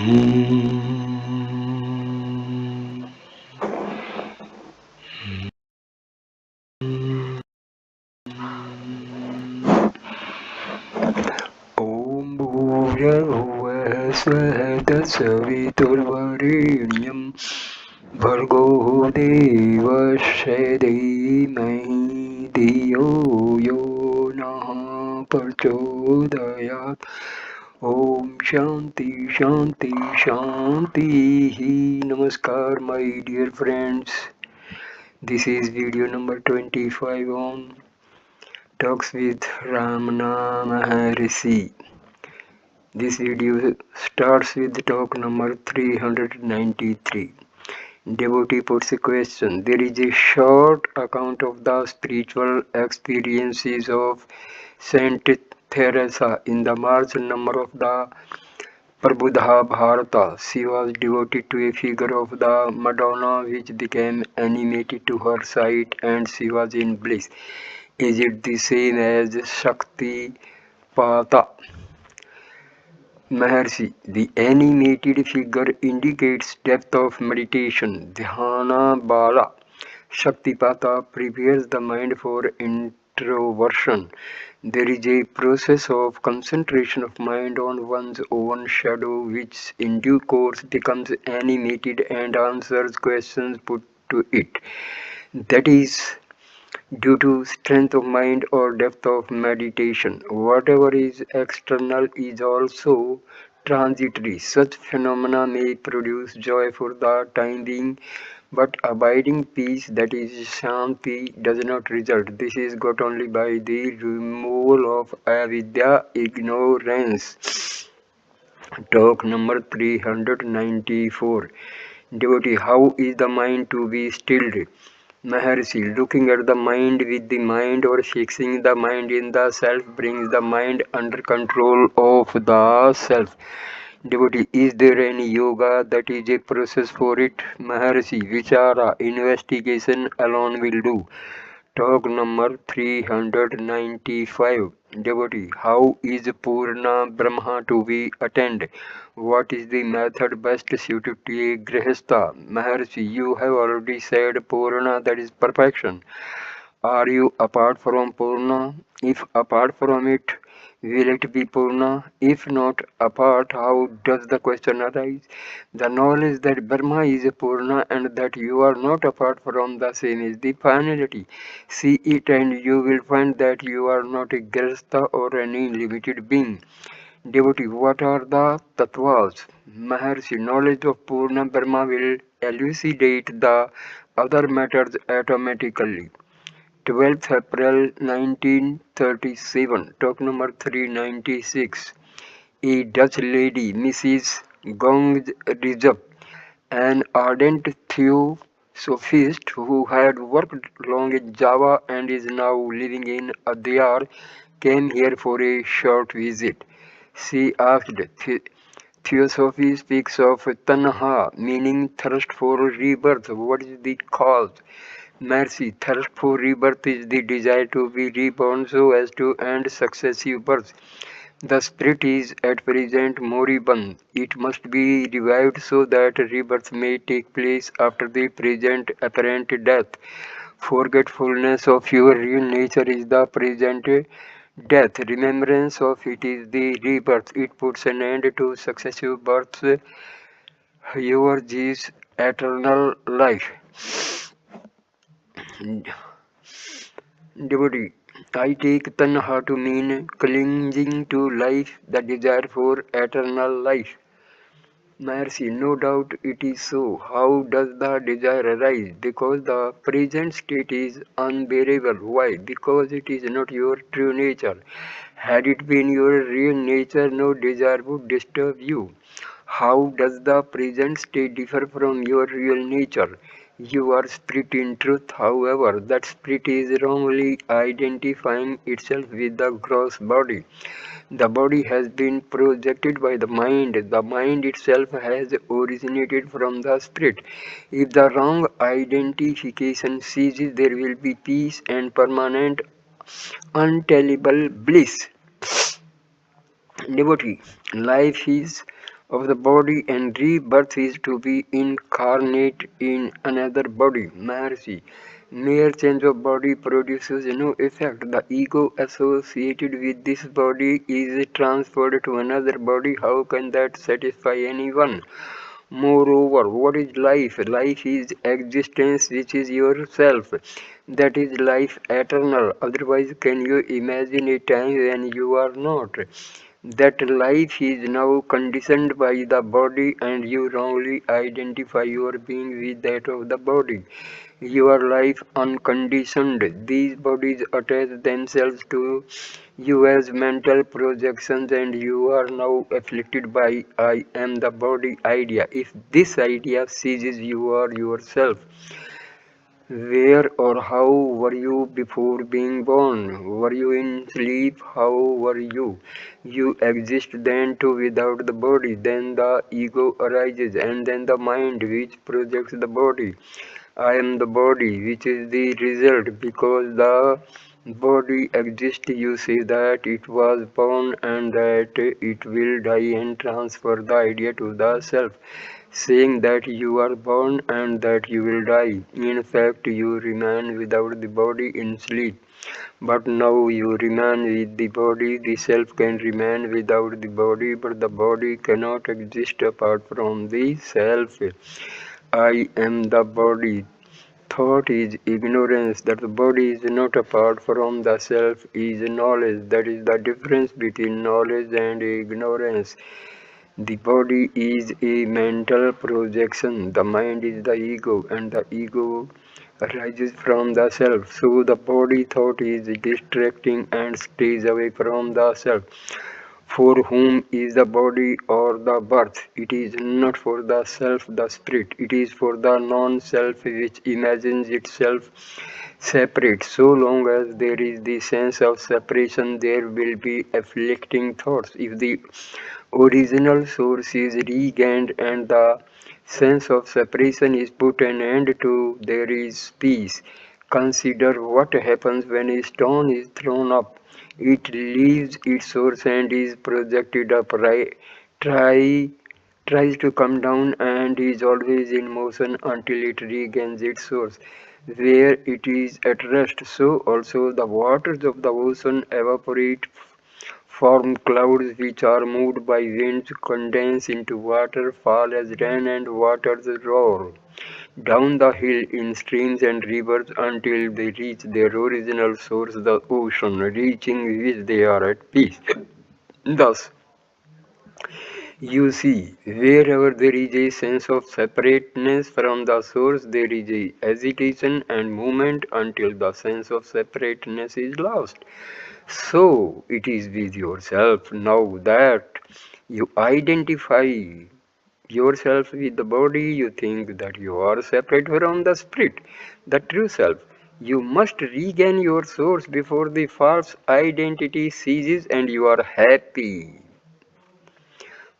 ॐ भूर्भुवः स्वः तत्सवितुर्वरेण्यं भर्गो देवस्य धीमहि धियो यो नः प्रचोदयात्. Om Shanti Shanti Shanti. Namaskar, my dear friends. This is video number 25 on Talks with Ramana Maharshi. This video starts with talk number 393. Devotee puts a question. There is a short account of the spiritual experiences of Saint Teresa in the March number of the Prabhupada Bharata. She was devoted to a figure of the Madonna which became animated to her sight and she was in bliss. Is it the same as Shakti Pata? Maharshi, the animated figure indicates depth of meditation. Dhyana Bala. Shaktipata prepares the mind for introversion. There is a process of concentration of mind on one's own shadow, which in due course becomes animated and answers questions put to it. That is due to strength of mind or depth of meditation. Whatever is external is also transitory. Such phenomena may produce joy for the time being, but abiding peace, that is Shanti, does not result. This is got only by the removal of avidya, ignorance. Talk number 394. Devotee, how is the mind to be stilled? Maharshi, looking at the mind with the mind or fixing the mind in the self brings the mind under control of the self. Devotee, is there any yoga that is a process for it? Maharshi, Vichara, investigation alone will do. Talk number 395. Devotee, how is Purna Brahma to be attained? What is the method best suited to a Grihastha? Maharshi, you have already said Purna, that is perfection. Are you apart from Purna? If apart from it, will it be Purna? If not apart, how does the question arise? The knowledge that Brahma is a Purna and that you are not apart from the same is the finality. See it and you will find that you are not a Grihastha or any limited being. Devotee, what are the tattvas? Maharshi, knowledge of Purna Brahma will elucidate the other matters automatically. 12th April 1937, talk number 396. A Dutch lady, Mrs. Gongs, an ardent theosophist who had worked long in Java and is now living in Adyar, came here for a short visit. She asked, Theosophy speaks of tanha, meaning thirst for rebirth. What is the cause? Mercy, thirst for rebirth is the desire to be reborn so as to end successive births. The spirit is at present moribund. It must be revived so that rebirth may take place after the present apparent death. Forgetfulness of your real nature is the present death. Remembrance of it is the rebirth. It puts an end to successive births. Yours is eternal life. Devotee, I take tanha to mean clinging to life, the desire for eternal life. Mercy, no doubt it is so. How does the desire arise? Because the present state is unbearable. Why? Because it is not your true nature. Had it been your real nature, no desire would disturb you. How does the present state differ from your real nature? You are spirit in truth, however, that spirit is wrongly identifying itself with the gross body. The body has been projected by the mind. The mind itself has originated from the spirit. If the wrong identification ceases, there will be peace and permanent, untellable bliss. Devotee, life is of the body, and rebirth is to be incarnate in another body. Maharshi, mere change of body produces no effect. The ego associated with this body is transferred to another body. How can that satisfy anyone? Moreover, what is life? Life is existence, which is yourself. That is life eternal. Otherwise, can you imagine a time when you are not? That life is now conditioned by the body, and you wrongly identify your being with that of the body. Your life unconditioned. These bodies attach themselves to you as mental projections, and you are now afflicted by I am the body idea. If this idea seizes you are yourself, where or how were you before being born? Were you in sleep? How were you? You exist then too without the body. Then the ego arises, and then the mind which projects the body. I am the body, which is the result. Because the body exists, you say that it was born and that it will die, and transfer the idea to the self, saying that you are born and that you will die. In fact, you remain without the body in sleep. But now you remain with the body. The self can remain without the body, but the body cannot exist apart from the self. I am the body. Thought is ignorance. That the body is not apart from the self is knowledge. That is the difference between knowledge and ignorance. The body is a mental projection, the mind is the ego, and the ego arises from the self. So the body thought is distracting and stays away from the self. For whom is the body or the birth? It is not for the self, the spirit. It is for the non-self which imagines itself separate. So long as there is the sense of separation, there will be afflicting thoughts. If the original source is regained and the sense of separation is put an end to, there is peace. Consider what happens when a stone is thrown up. It leaves its source and is projected up. Try, tries to come down and is always in motion until it regains its source, where it is at rest. So also the waters of the ocean evaporate, form clouds which are moved by winds, condense into water, fall as rain, and waters roar down the hill in streams and rivers until they reach their original source, the ocean, reaching which they are at peace. Thus, you see, wherever there is a sense of separateness from the source, there is a agitation and movement until the sense of separateness is lost. So it is with yourself now that you identify yourself with the body, you think that you are separate from the spirit, the true self. You must regain your source before the false identity ceases and you are happy.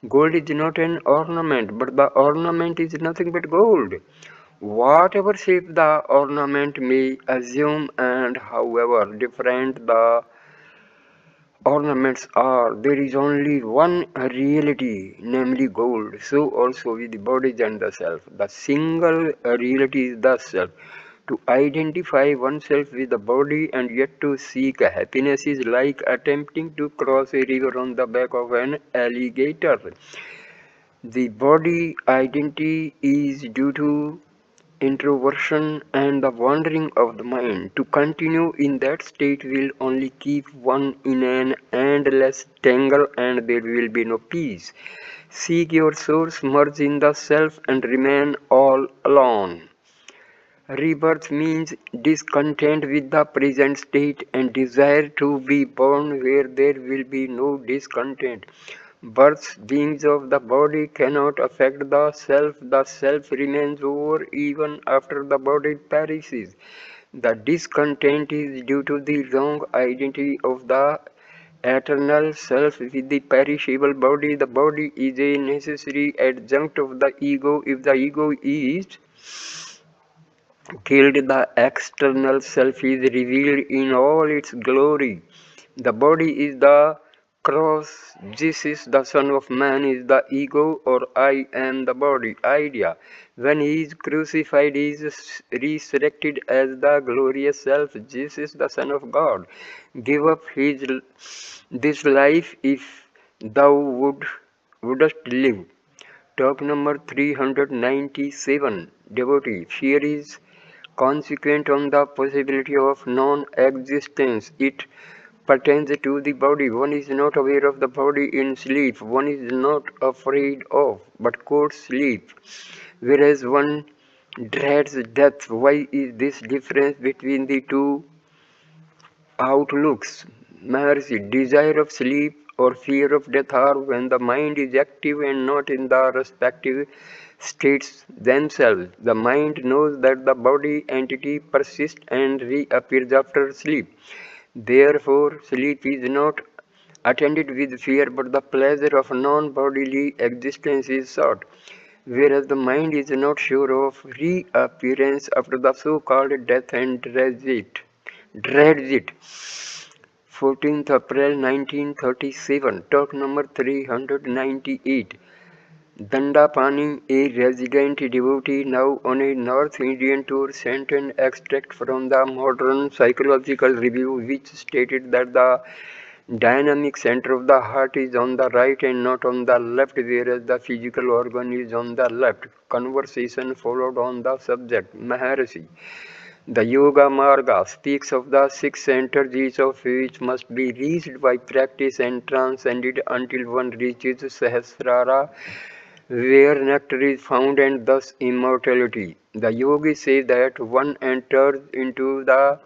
Gold is not an ornament, but the ornament is nothing but gold. Whatever shape the ornament may assume and however different the ornaments are, there is only one reality, namely gold. So also with the bodies and the self. The single reality is the self. To identify oneself with the body and yet to seek happiness is like attempting to cross a river on the back of an alligator. The body identity is due to introversion and the wandering of the mind. To continue in that state will only keep one in an endless tangle and there will be no peace. Seek your source, merge in the self and remain all alone. Rebirth means discontent with the present state and desire to be born where there will be no discontent. Births, beings of the body cannot affect the self remains over even after the body perishes. The discontent is due to the wrong identity of the eternal self with the perishable body. The body is a necessary adjunct of the ego. If the ego is killed, the external self is revealed in all its glory. The body is the cross, Jesus, the Son of Man, is the ego or I am the body idea. When he is crucified, he is resurrected as the glorious self, Jesus, the Son of God. Give up this life if thou wouldst live. Talk number 397. Devotee. Fear is consequent on the possibility of non-existence. It pertains to the body. One is not aware of the body in sleep. One is not afraid of, but courts sleep. Whereas one dreads death. Why is this difference between the two outlooks? Maharshi, desire of sleep or fear of death are when the mind is active and not in the respective states themselves. The mind knows that the body entity persists and reappears after sleep. Therefore, sleep is not attended with fear, but the pleasure of non-bodily existence is sought. Whereas the mind is not sure of reappearance after the so-called death and dreads it. Dreads it. 14th April 1937, talk number 398. Dandapani, a resident devotee now on a North Indian tour, sent an extract from the Modern Psychological Review which stated that the dynamic center of the heart is on the right and not on the left, whereas the physical organ is on the left. Conversation followed on the subject. Maharshi. The Yoga Marga speaks of the six centers, each of which must be reached by practice and transcended until one reaches Sahasrara, where nectar is found and thus immortality. The yogis say that one enters into the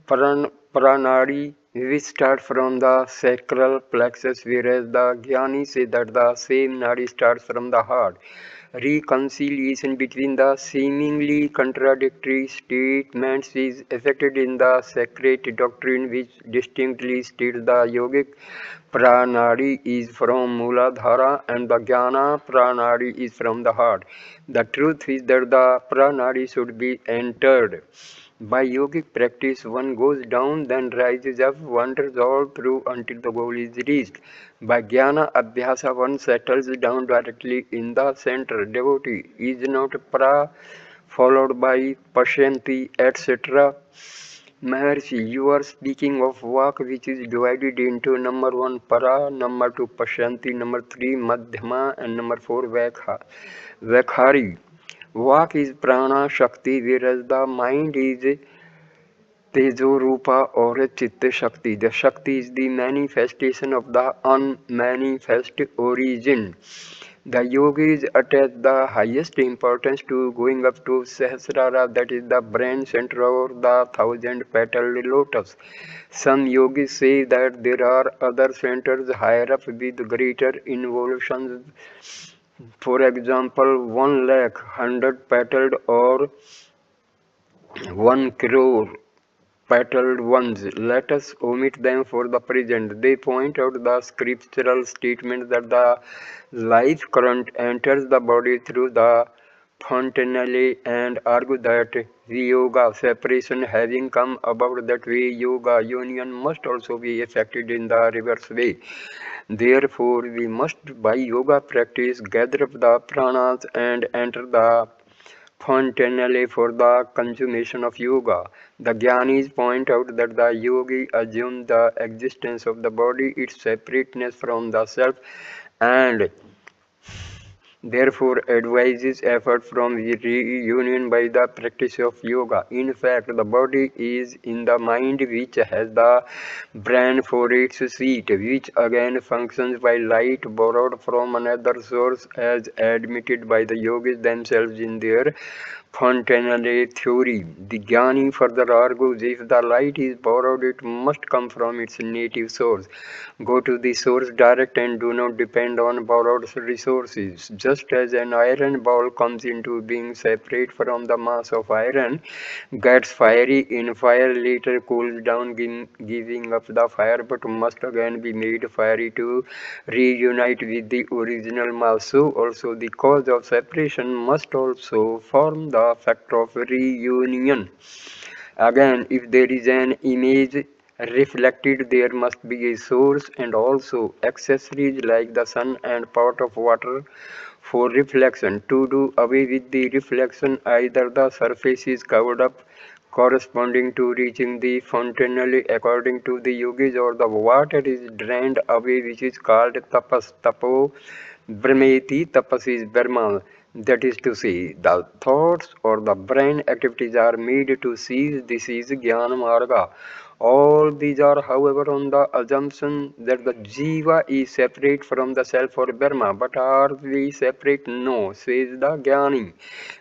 pranadi, which start from the sacral plexus, whereas the jnani say that the same nadi starts from the heart. Reconciliation between the seemingly contradictory statements is effected in the sacred doctrine, which distinctly states the yogic pranadi is from Muladhara and the Jnana pranadi is from the heart. The truth is that the pranadi should be entered. By yogic practice, one goes down, then rises up, wanders all through until the goal is reached. By jnana abhyasa, one settles down directly in the center. Devotee is not pra followed by pasyanti, etc. Maharshi, you are speaking of vak which is divided into number 1 para, number 2 pasyanti, number 3 madhyama and number 4 vakhari. Vak is prana shakti, whereas the mind is tejo rupa or chitta shakti. The shakti is the manifestation of the unmanifest origin. The yogis attach the highest importance to going up to Sahasrara, that is the brain center or the thousand petaled lotus. Some yogis say that there are other centers higher up with greater involutions. For example, 1 lakh, 100 petaled or 1 crore petaled ones. Let us omit them for the present. They point out the scriptural statement that the life current enters the body through the fontanelle and argue that yoga separation having come about that way, yoga union must also be effected in the reverse way. Therefore, we must by yoga practice gather up the pranas and enter the fontanelle for the consummation of yoga. The Jnanis point out that the yogi assumes the existence of the body, its separateness from the self, and therefore advises effort from reunion by the practice of yoga. In fact, the body is in the mind, which has the brain for its seat, which again functions by light borrowed from another source, as admitted by the yogis themselves in their fontanelle theory. The Jnani further argues if the light is borrowed, it must come from its native source. Go to the source direct and do not depend on borrowed resources. Just as an iron ball comes into being separate from the mass of iron, gets fiery in fire, later cools down, giving up the fire, but must again be made fiery to reunite with the original mass. So also the cause of separation must also form the factor of reunion. Again, if there is an image reflected. There must be a source and also accessories like the sun and pot of water for reflection. To do away with the reflection, either the surface is covered up corresponding to reaching the fontanelle according to the yogis, or the water is drained away, which is called tapas. Tapo brahmeti, tapas is Brahma. That is to say, the thoughts or the brain activities are made to cease. This is Jnana Marga. All these are, however, on the assumption that the Jiva is separate from the self or Brahma. But are we separate? No, says the Jnani.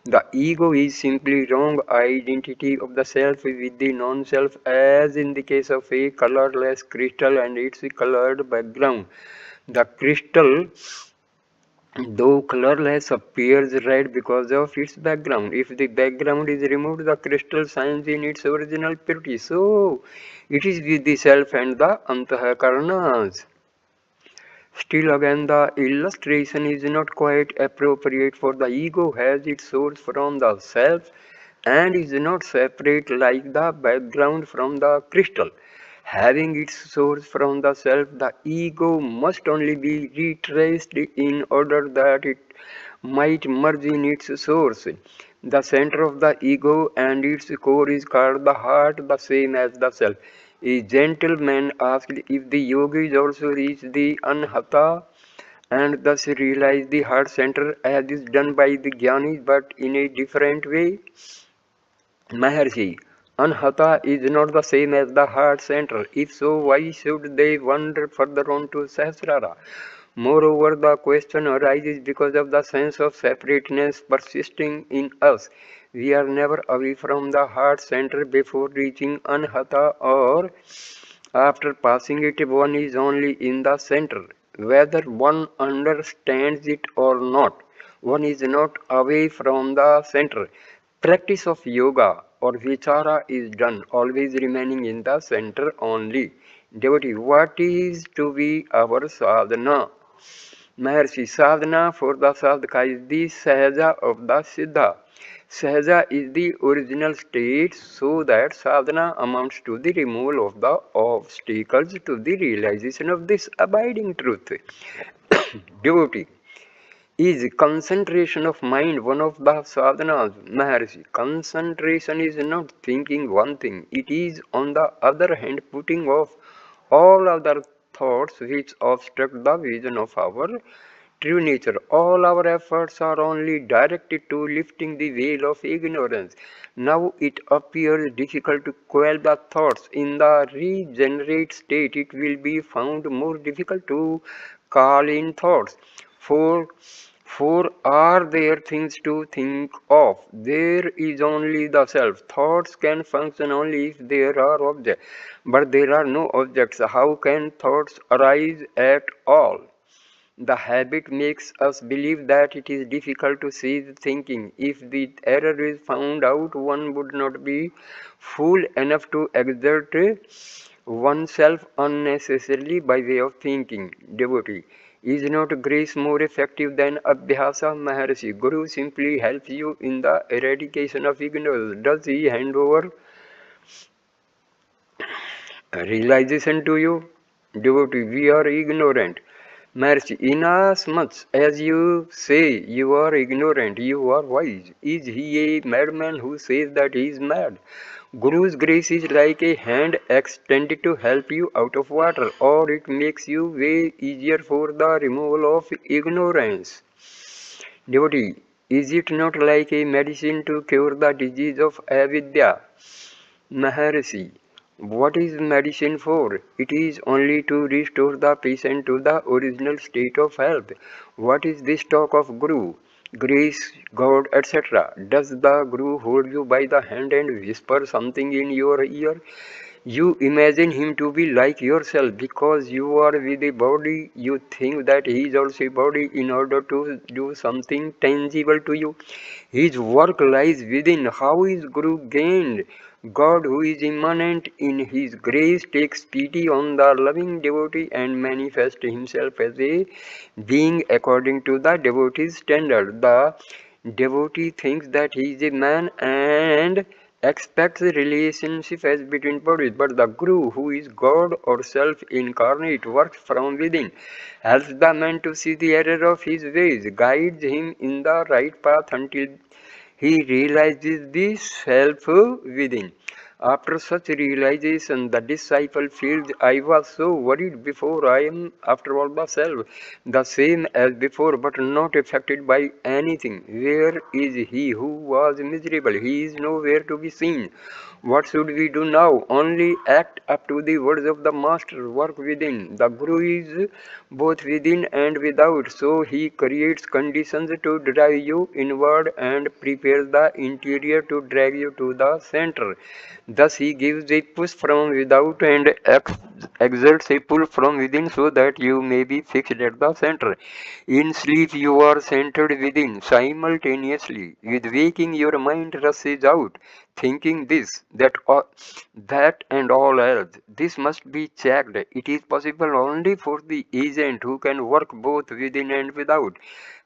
The ego is simply wrong identity of the self with the non-self, as in the case of a colorless crystal and its colored background. The crystal, though colorless, appears red because of its background. If the background is removed, the crystal shines in its original purity. So, it is with the self and the antahakaranas. Still again, the illustration is not quite appropriate, for the ego has its source from the self and is not separate like the background from the crystal. Having its source from the self, the ego must only be retraced in order that it might merge in its source. The center of the ego and its core is called the heart, the same as the self. A gentleman asked if the yogis also reach the anhata and thus realize the heart center as is done by the jnanis, but in a different way. Maharshi, anhata is not the same as the heart center. If so, why should they wander further on to Sahasrara? Moreover, the question arises because of the sense of separateness persisting in us. We are never away from the heart center before reaching anhata, or after passing it, one is only in the center. Whether one understands it or not, one is not away from the center. Practice of yoga or vichara is done, always remaining in the center only. Devotee, what is to be our sadhana? Maharshi, sadhana for the sadhaka is the sahaja of the siddha. Sahaja is the original state, so that sadhana amounts to the removal of the obstacles to the realization of this abiding truth. Devotee, is concentration of mind one of the sadhanas? Maharshi, concentration is not thinking one thing, it is on the other hand putting off all other thoughts which obstruct the vision of our true nature. All our efforts are only directed to lifting the veil of ignorance. Now it appears difficult to quell the thoughts. In the regenerate state, it will be found more difficult to call in thoughts. For for are there things to think of? There is only the self. Thoughts can function only if there are objects. But there are no objects. How can thoughts arise at all? The habit makes us believe that it is difficult to cease thinking. If the error is found out, one would not be fool enough to exert oneself unnecessarily by way of thinking. Devotee, is not grace more effective than Abhyasa? Maharshi, Guru simply helps you in the eradication of ignorance. Does he hand over realization to you? Devotee, we are ignorant. Maharshi, inasmuch as you say you are ignorant, you are wise. Is he a madman who says that he is mad? Guru's grace is like a hand extended to help you out of water, or it makes you way easier for the removal of ignorance. Devotee, is it not like a medicine to cure the disease of avidya? Maharshi, what is medicine for? It is only to restore the patient to the original state of health. What is this talk of Guru, grace, God, etc.? Does the Guru hold you by the hand and whisper something in your ear? You imagine him to be like yourself. Because you are with a body, you think that he is also a body in order to do something tangible to you. His work lies within. How is Guru gained? God, who is immanent in his grace, takes pity on the loving devotee and manifests himself as a being according to the devotee's standard. The devotee thinks that he is a man and expects relationship as between bodies, but the Guru, who is God or self incarnate, works from within, helps the man to see the error of his ways, guides him in the right path until he realizes the self within. After such realization, the disciple feels, I was so worried before, I am after all the self, the same as before, but not affected by anything. Where is he who was miserable? He is nowhere to be seen. What should we do now? Only act up to the words of the Master, work within. The Guru is both within and without, so he creates conditions to drive you inward and prepares the interior to drag you to the center. Thus he gives a push from without and exerts a pull from within so that you may be fixed at the center. In sleep you are centered within simultaneously. With waking your mind rushes out, thinking this, that and all else. This must be checked. It is possible only for the agent who can work both within and without.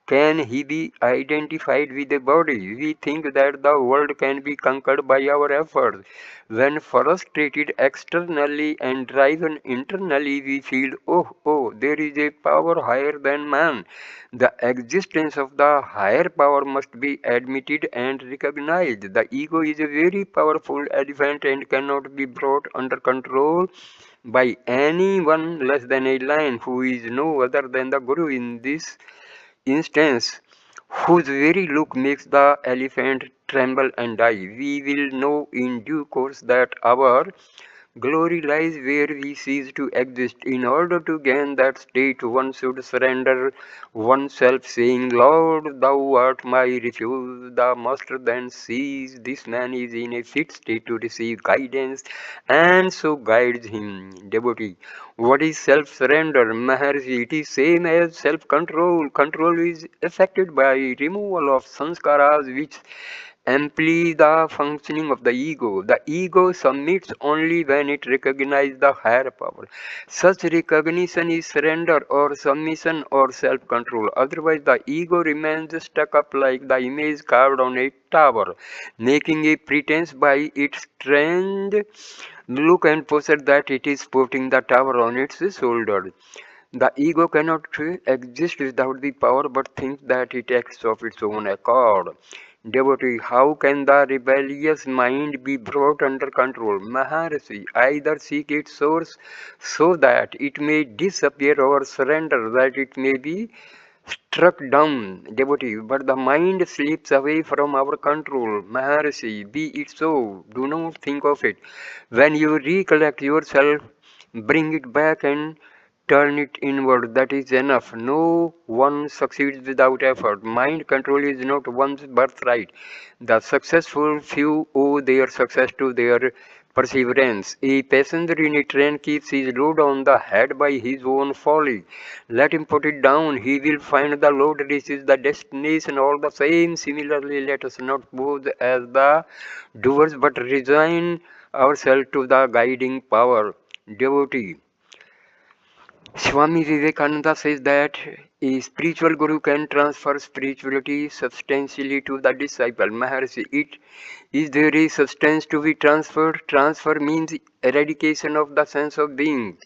Can he be identified with the body? We think that the world can be conquered by our efforts. When frustrated externally and driven internally, we feel, oh, there is a power higher than man. The existence of the higher power must be admitted and recognized. The ego is a very powerful elephant and cannot be brought under control by anyone less than a lion, who is no other than the Guru in this instance, whose very look makes the elephant tremble and die. We will know in due course that our glory lies where we cease to exist. In order to gain that state, one should surrender oneself, saying, Lord, thou art my refuge. The master then sees this man is in a fit state to receive guidance, and so guides him. Devotee. What is self-surrender? Maharshi, it is same as self-control. Control is affected by removal of sanskaras which amply the functioning of the ego. The ego submits only when it recognizes the higher power. Such recognition is surrender or submission or self-control. Otherwise, the ego remains stuck up like the image carved on a tower, making a pretense by its strange look and posture that it is putting the tower on its shoulder. The ego cannot exist without the power but thinks that it acts of its own accord. Devotee, how can the rebellious mind be brought under control? Maharshi, either seek its source so that it may disappear or surrender that it may be struck down. Devotee, but the mind slips away from our control. Maharshi, be it so. Do not think of it. When you recollect yourself, bring it back and turn it inward. That is enough. No one succeeds without effort. Mind control is not one's birthright. The successful few owe their success to their perseverance. A passenger in a train keeps his load on the head by his own folly. Let him put it down. He will find the load reaches the destination all the same. Similarly, let us not pose as the doers but resign ourselves to the guiding power. Devotee. Swami Vivekananda says that a spiritual guru can transfer spirituality substantially to the disciple. Maharshi, is there a substance to be transferred? Transfer means eradication of the sense of being.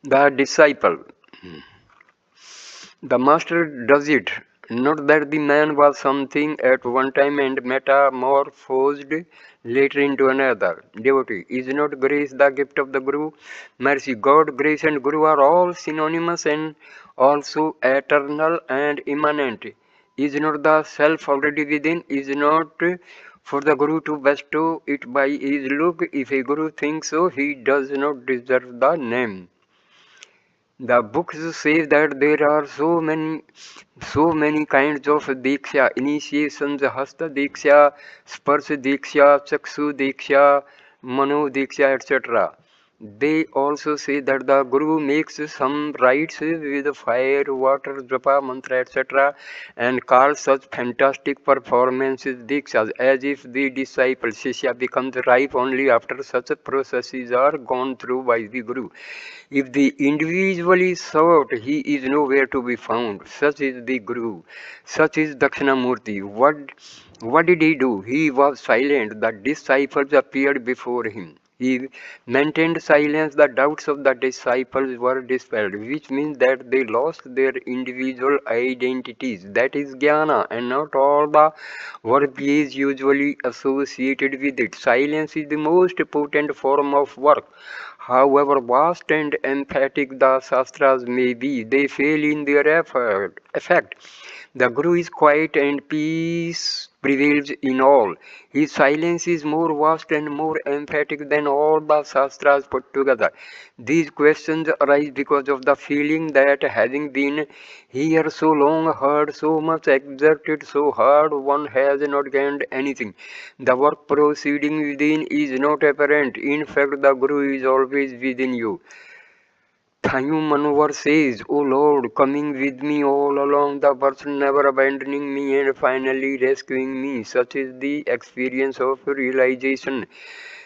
The disciple. The master does it. Not that the man was something at one time and metamorphosed later into another. Devotee, is not grace the gift of the Guru? Mercy, God, grace and Guru are all synonymous and also eternal and immanent. Is not the self already within? Is not for the Guru to bestow it by his look? If a Guru thinks so, he does not deserve the name. The books say that there are so many kinds of diksha, initiations, hasta diksha, sparsh diksha, chakshu diksha, mano diksha, etc. They also say that the Guru makes some rites with fire, water, japa, mantra, etc. and calls such fantastic performances dikshas, as if the disciple Shishya becomes ripe only after such processes are gone through by the Guru. If the individual is sought, he is nowhere to be found. Such is the Guru. Such is Dakshinamurti. What did he do? He was silent. The disciples appeared before him. He maintained silence. The doubts of the disciples were dispelled, which means that they lost their individual identities. That is jnana, and not all the work is usually associated with it. Silence is the most potent form of work. However vast and emphatic the Shastras may be, they fail in their effect. The Guru is quiet and peace prevails in all. His silence is more vast and more emphatic than all the Shastras put together. These questions arise because of the feeling that having been here so long, heard so much, exerted so hard, one has not gained anything. The work proceeding within is not apparent. In fact, the Guru is always within you. Thayu Manovar says, O Lord, coming with me all along, the person never abandoning me and finally rescuing me. Such is the experience of realization.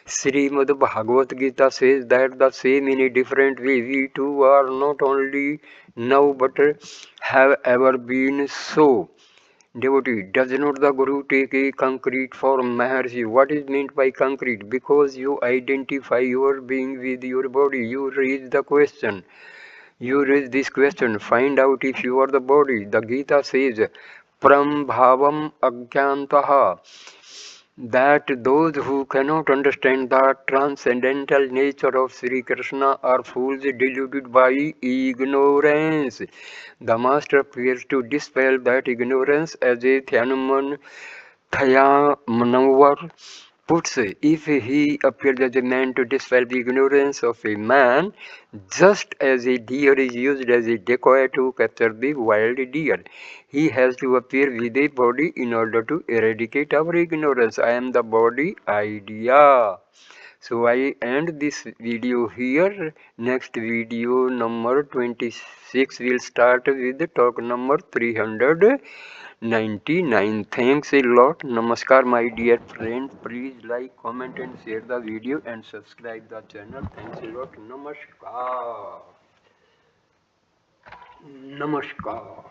Srimad Bhagavad Gita says that the same in a different way. We too are not only now but have ever been so. Devotee, does not the Guru take a concrete form, Maharshi? What is meant by concrete? Because you identify your being with your body, you raise the question. You raise this question, find out if you are the body. The Gita says, Pram bhavam agyantaha, that those who cannot understand the transcendental nature of Sri Krishna are fools deluded by ignorance. The Master appears to dispel that ignorance as a Thyanuman Thaya Manovar puts, if he appeared as a man to dispel the ignorance of a man, just as a deer is used as a decoy to capture the wild deer, he has to appear with a body in order to eradicate our ignorance. I am the body idea. So I end this video here. Next video number 26 will start with the talk number 399. Thanks a lot. Namaskar my dear friends. Please like, comment and share the video and subscribe the channel. Thanks a lot. Namaskar. Namaskar.